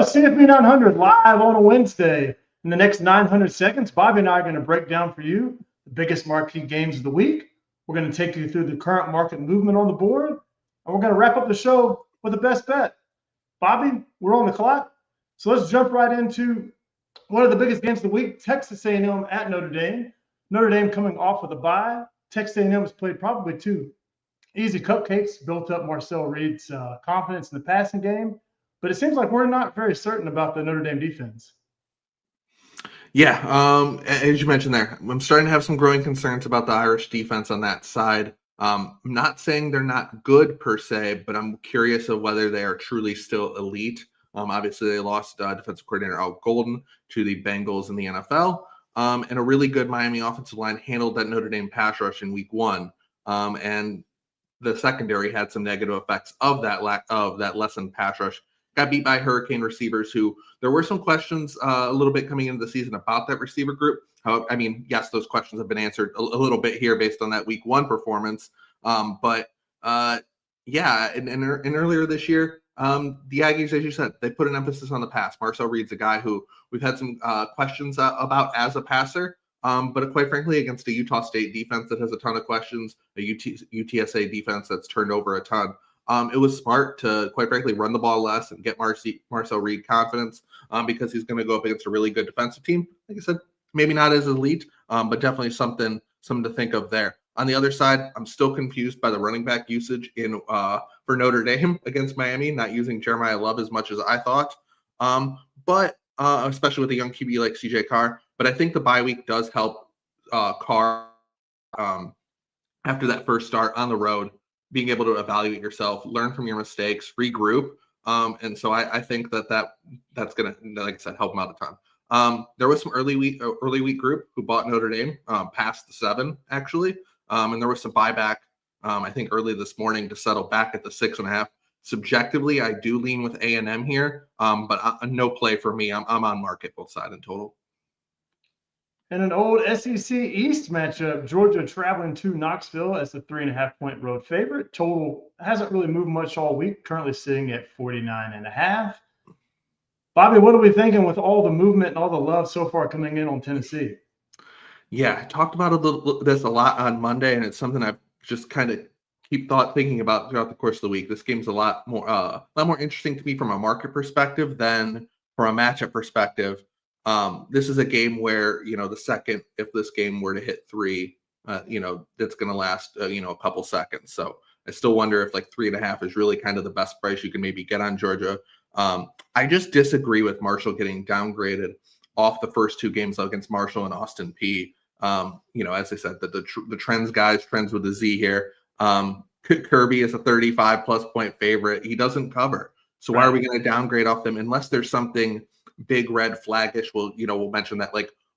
CFB 900 live on a Wednesday. In the next 900 seconds, Bobby and I are going to break down for you the biggest marquee games of the week. We're going to take you through the current market movement on the board, and we're going to wrap up the show with the best bet. Bobby, we're on the clock, so let's jump right into one of the biggest games of the week, Texas A&M at Notre Dame. Notre Dame coming off of the bye. Texas A&M has played probably two easy cupcakes, built up Marcel Reed's confidence in the passing game. But it seems like we're not very certain about the Notre Dame defense. Yeah, as you mentioned there, I'm starting to have some growing concerns about the Irish defense on that side. I'm not saying they're not good per se, but I'm curious of whether they are truly still elite. Obviously, they lost defensive coordinator Al Golden to the Bengals in the NFL, and a really good Miami offensive line handled that Notre Dame pass rush in week one. And the secondary had some negative effects of that lessened pass rush. Got beat by Hurricane receivers who there were some questions a little bit coming into the season about that receiver group. I mean, yes, those questions have been answered a little bit here based on that week one performance. And earlier this year, the Aggies, as you said, they put an emphasis on the pass. Marcel Reed's a guy who we've had some questions about as a passer. But quite frankly, against a Utah State defense that has a ton of questions, a UTSA defense that's turned over a ton, it was smart to, quite frankly, run the ball less and get Marcel Reed confidence because he's going to go up against a really good defensive team. Like I said, maybe not as elite, but definitely something to think of there. On the other side, I'm still confused by the running back usage for Notre Dame against Miami, not using Jeremiah Love as much as I thought, but especially with a young QB like CJ Carr. But I think the bye week does help Carr after that first start on the road, being able to evaluate yourself, learn from your mistakes, regroup. And so I think that's going to, like I said, help him out a ton. There was some early week group who bought Notre Dame past the 7, actually. And there was some buyback, I think, early this morning to settle back at the 6.5. Subjectively, I do lean with A&M here, but no play for me. I'm on market both side and total. In an old SEC East matchup, Georgia traveling to Knoxville as the 3.5-point road favorite. Total hasn't really moved much all week, currently sitting at 49.5. Bobby, what are we thinking with all the movement and all the love so far coming in on Tennessee? Yeah, I talked about this a lot on Monday, and it's something I've just kind of thinking about throughout the course of the week. This game's a lot more interesting to me from a market perspective than from a matchup perspective. This is a game where, if this game were to hit 3, that's going to last, a couple seconds. So I still wonder if 3.5 is really kind of the best price you can maybe get on Georgia. I just disagree with Marshall getting downgraded off the first 2 games against Marshall and Austin Peay. As I said, the trends with the Z here. Kirby is a 35+ point favorite. He doesn't cover. So why are we going to downgrade off them unless there's something big red flaggish? We'll mention that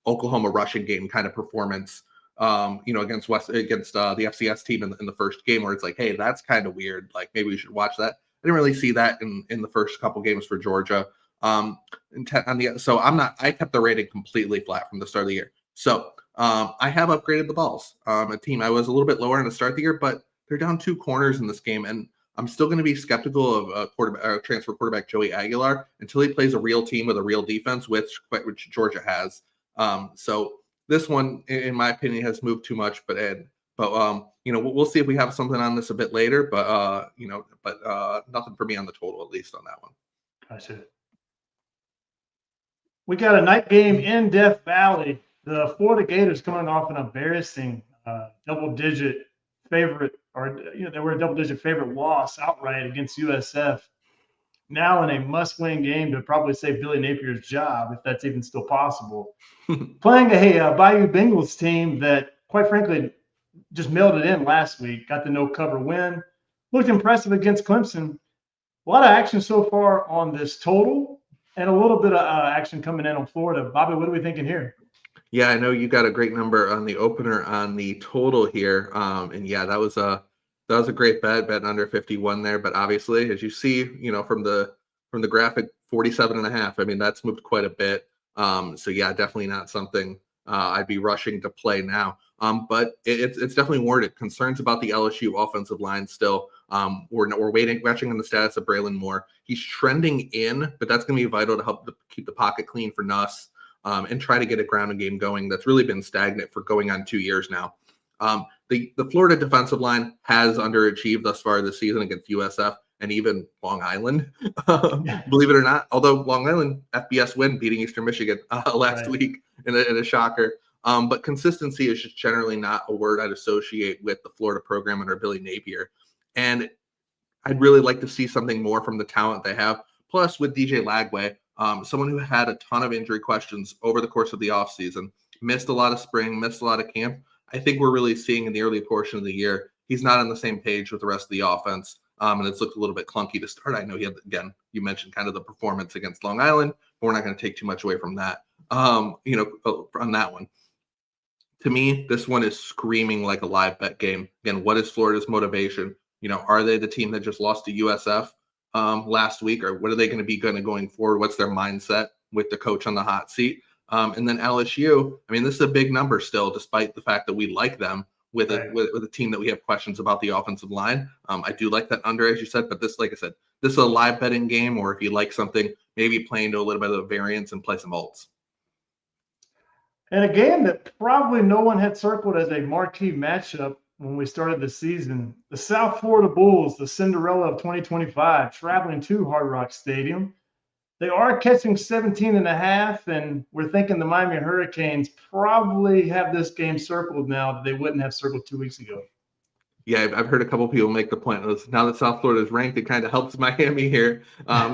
Oklahoma rushing game kind of performance, against the FCS team in the first game where it's hey, that's kind of weird. Maybe we should watch that. I didn't really see that in the first couple games for Georgia. I kept the rating completely flat from the start of the year. So I have upgraded the Vols, a team I was a little bit lower in the start of the year, but they're down 2 corners in this game, and I'm still going to be skeptical of transfer quarterback Joey Aguilar until he plays a real team with a real defense, which Georgia has. So this one, in my opinion, has moved too much. But we'll see if we have something on this a bit later. But nothing for me on the total, at least on that one. Gotcha. We got a night game in Death Valley. The Florida Gators coming off an embarrassing double-digit favorite, they were a double-digit favorite loss outright against USF. Now in a must-win game to probably save Billy Napier's job, if that's even still possible. Playing a Bayou Bengals team that, quite frankly, just mailed it in last week. Got the no-cover win. Looked impressive against Clemson. A lot of action so far on this total, and a little bit of action coming in on Florida. Bobby, what are we thinking here? Yeah, I know you got a great number on the opener on the total here. And yeah, that was a great betting under 51 there. But obviously, as you see, from the graphic, 47.5. I mean, that's moved quite a bit. So yeah, definitely not something I'd be rushing to play now. But it's definitely warranted. Concerns about the LSU offensive line still. We're watching on the status of Braylon Moore. He's trending in, but that's going to be vital to help keep the pocket clean for Nuss and try to get a grounding game going that's really been stagnant for going on 2 years now. The Florida defensive line has underachieved thus far this season against USF and even Long Island, believe it or not. Although Long Island FBS win beating Eastern Michigan last week in a shocker. But consistency is just generally not a word I'd associate with the Florida program under Billy Napier. And I'd really like to see something more from the talent they have. Plus, with DJ Lagway, someone who had a ton of injury questions over the course of the offseason, missed a lot of spring, missed a lot of camp. I think we're really seeing in the early portion of the year, he's not on the same page with the rest of the offense. And it's looked a little bit clunky to start. I know he had, again, you mentioned kind of the performance against Long Island, but we're not going to take too much away from that, on that one. To me, this one is screaming like a live bet game. Again, what is Florida's motivation? Are they the team that just lost to USF last week, or what are they going to be going forward? What's their mindset with the coach on the hot seat? And then LSU, this is a big number still, despite the fact that we like them with a team that we have questions about the offensive line. I do like that under, as you said, but this, like I said, this is a live betting game, or if you like something, maybe play into a little bit of variance and play some alts. And a game that probably no one had circled as a marquee matchup when we started the season, the South Florida Bulls, the Cinderella of 2025, traveling to Hard Rock Stadium. They are catching 17.5, and we're thinking the Miami Hurricanes probably have this game circled now that they wouldn't have circled 2 weeks ago. Yeah, I've heard a couple of people make the point. Now that South Florida is ranked, it kind of helps Miami here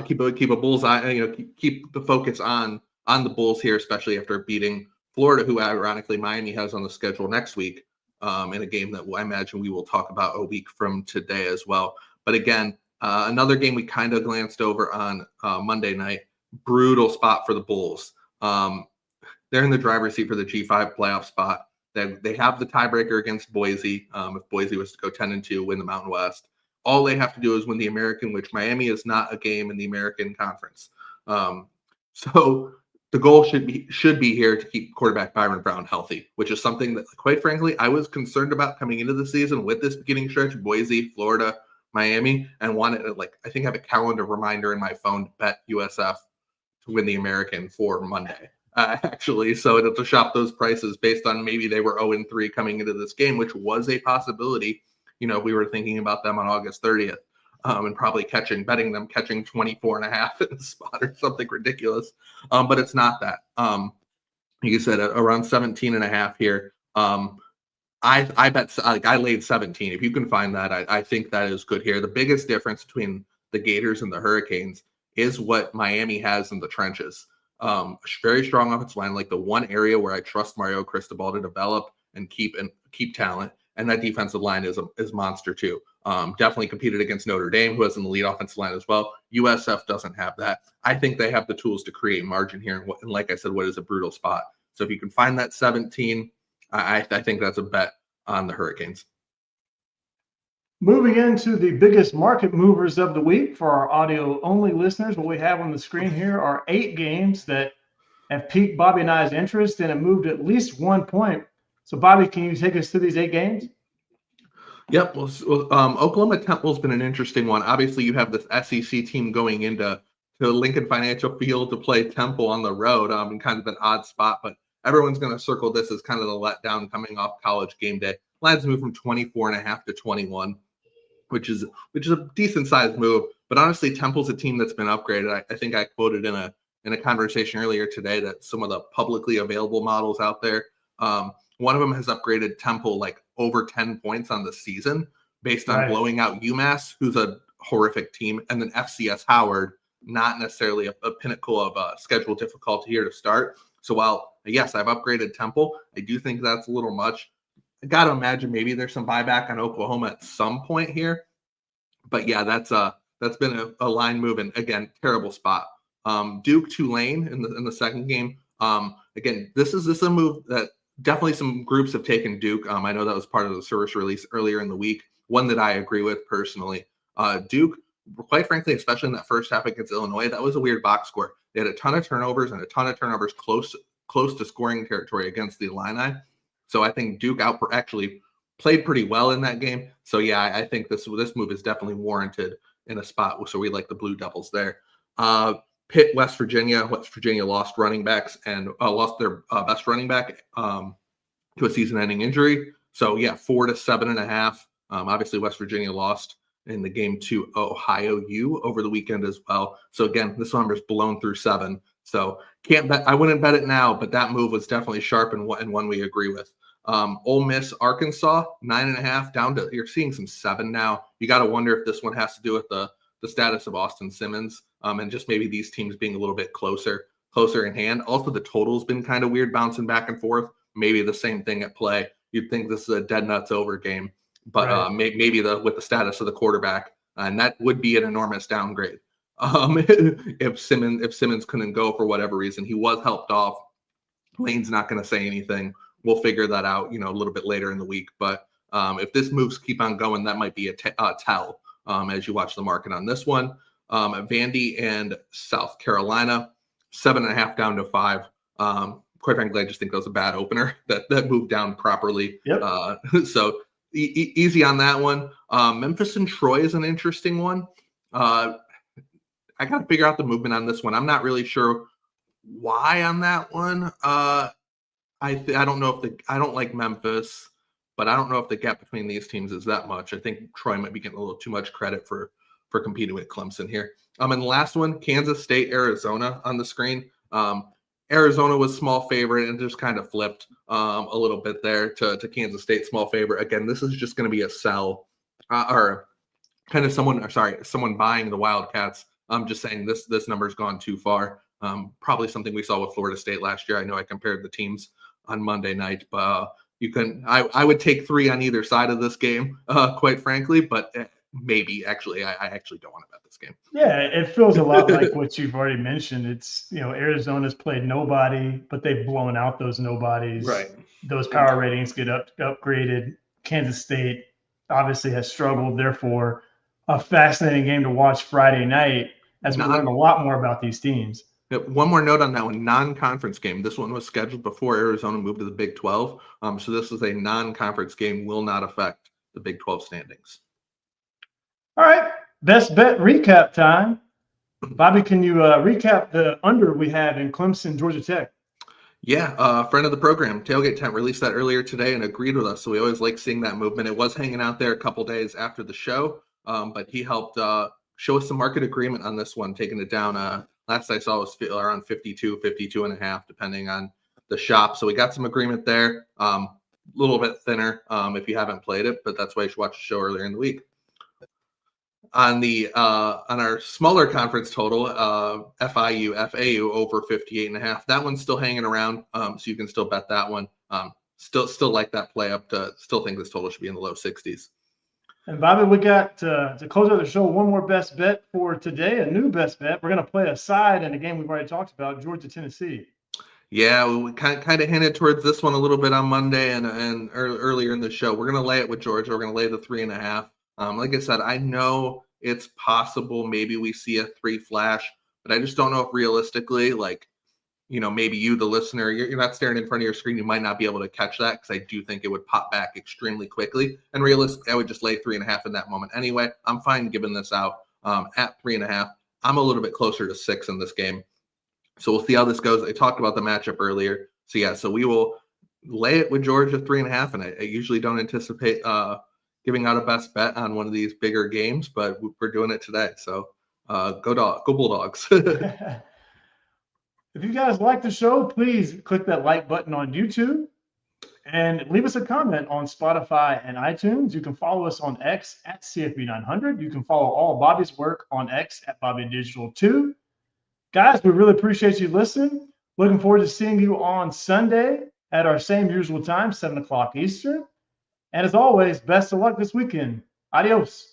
keep a bullseye. Keep the focus on the Bulls here, especially after beating Florida, who ironically Miami has on the schedule next week in a game that I imagine we will talk about a week from today as well. But again, another game we kind of glanced over on Monday night. Brutal spot for the Bulls. They're in the driver's seat for the G5 playoff spot. They have the tiebreaker against Boise. If Boise was to go 10-2, win the Mountain West, all they have to do is win the American, which Miami is not a game in the American Conference. So the goal should be here to keep quarterback Byron Brown healthy, which is something that, quite frankly, I was concerned about coming into the season with this beginning stretch: Boise, Florida, Miami, and wanted to, I think, have a calendar reminder in my phone to bet USF to win the American for Monday. Actually, so to shop those prices based on maybe they were 0-3 coming into this game, which was a possibility. We were thinking about them on August 30th and probably betting them catching 24.5 in the spot or something ridiculous. But it's not that. Like you said, around 17.5 here. I bet, I laid 17. If you can find that, I think that is good here. The biggest difference between the Gators and the Hurricanes is what Miami has in the trenches. Very strong offensive line, like the one area where I trust Mario Cristobal to develop and keep talent. And that defensive line is monster too. Definitely competed against Notre Dame, who has an elite offensive line as well. USF doesn't have that. I think they have the tools to create margin here. And like I said, what is a brutal spot. So if you can find that 17, I think that's a bet on the Hurricanes. Moving into the biggest market movers of the week for our audio-only listeners, what we have on the screen here are 8 games that have piqued Bobby and I's interest and have moved at least 1 point. So, Bobby, can you take us through these 8 games? Yep. Well, Oklahoma Temple's been an interesting one. Obviously, you have this SEC team going into Lincoln Financial Field to play Temple on the road in kind of an odd spot, but everyone's going to circle this as kind of the letdown coming off College game day. Lions move from 24.5 to 21, which is a decent sized move. But honestly, Temple's a team that's been upgraded. I think I quoted in a conversation earlier today that some of the publicly available models out there, one of them has upgraded Temple like over 10 points on the season based on blowing out UMass, who's a horrific team, and then FCS Howard, not necessarily a pinnacle of schedule difficulty here to start. So while, yes, I've upgraded Temple, I do think that's a little much. I got to imagine maybe there's some buyback on Oklahoma at some point here. But yeah, that's been a line move, and again, terrible spot. Duke Tulane in the second game. Again, this is a move that definitely some groups have taken Duke. I know that was part of the service release earlier in the week, one that I agree with personally. Duke, quite frankly, especially in that first half against Illinois, that was a weird box score. They had a ton of turnovers and a ton of turnovers close to scoring territory against the Illini. So I think Duke actually played pretty well in that game. So yeah, I think this move is definitely warranted in a spot. So we like the Blue Devils there. Pitt, West Virginia. West Virginia lost running backs and lost their best running back to a season-ending injury. So yeah, 4 to 7.5. Obviously, West Virginia lost in the game to Ohio U over the weekend as well. So again, this number is blown through 7. So can't bet. I wouldn't bet it now, but that move was definitely sharp and one we agree with. Ole Miss, Arkansas, 9.5 down to, you're seeing some 7 now. You got to wonder if this one has to do with the status of Austin Simmons and just maybe these teams being a little bit closer in hand. Also, the total's been kind of weird, bouncing back and forth. Maybe the same thing at play. You'd think this is a dead nuts over game, but right. Maybe with the status of the quarterback, and that would be an enormous downgrade. If Simmons couldn't go for whatever reason, he was helped off. Lane's not going to say anything. We'll figure that out, a little bit later in the week. But if this moves keep on going, that might be a tell as you watch the market on this one. Vandy and South Carolina, 7.5 down to 5. Quite frankly, I just think that was a bad opener that moved down properly. Yep. So easy on that one. Memphis and Troy is an interesting one. I got to figure out the movement on this one. I'm not really sure why on that one. I don't know if I don't like Memphis, but I don't know if the gap between these teams is that much. I think Troy might be getting a little too much credit for competing with Clemson here. And the last one, Kansas State, Arizona on the screen. Arizona was small favorite and just kind of flipped a little bit there to Kansas State small favorite. Again, this is just going to be a sell or kind of someone buying the Wildcats. I'm just saying this number's gone too far. Probably something we saw with Florida State last year. I know I compared the teams on Monday night, but I would take 3 on either side of this game, quite frankly, but maybe actually, I actually don't want to bet this game. Yeah, it feels a lot like what you've already mentioned. It's, Arizona's played nobody, but they've blown out those nobodies. Right. Those power ratings get upgraded. Kansas State obviously has struggled. Therefore, a fascinating game to watch Friday night as we learn a lot more about these teams. One more note on that one, non-conference game. This one was scheduled before Arizona moved to the Big 12. So this is a non-conference game, will not affect the Big 12 standings. All right, best bet recap time. Bobby, can you recap the under we have in Clemson, Georgia Tech? Yeah, friend of the program, Tailgate Tent, released that earlier today and agreed with us. So we always like seeing that movement. It was hanging out there a couple days after the show, but he helped show us some market agreement on this one, taking it down. Last I saw was around 52.5, depending on the shop. So we got some agreement there. A little bit thinner if you haven't played it, but that's why you should watch the show earlier in the week. On our smaller conference total, FAU over 58.5. That one's still hanging around, so you can still bet that one. Still like that play up to. Still think this total should be in the low 60s. And Bobby, we got to close out the show. One more best bet for today, a new best bet. We're going to play a side in a game we've already talked about, Georgia, Tennessee. Yeah, we kind of hinted towards this one a little bit on Monday and earlier in the show. We're going to lay it with Georgia. We're going to lay the 3.5. Like I said, I know it's possible maybe we see a 3 flash, but I just don't know if realistically, maybe you, the listener, you're not staring in front of your screen. You might not be able to catch that because I do think it would pop back extremely quickly. And realistically, I would just lay 3.5 in that moment anyway. I'm fine giving this out at 3.5. I'm a little bit closer to 6 in this game. So we'll see how this goes. I talked about the matchup earlier. So yeah, so we will lay it with Georgia 3.5. And I usually don't anticipate giving out a best bet on one of these bigger games, but we're doing it today. So go Bulldogs. If you guys like the show, please click that like button on YouTube and leave us a comment on Spotify and iTunes. You can follow us on X at CFB900. You can follow all Bobby's work on X at BobbyDigital2. Guys, we really appreciate you listening. Looking forward to seeing you on Sunday at our same usual time, 7 o'clock Eastern. And as always, best of luck this weekend. Adios.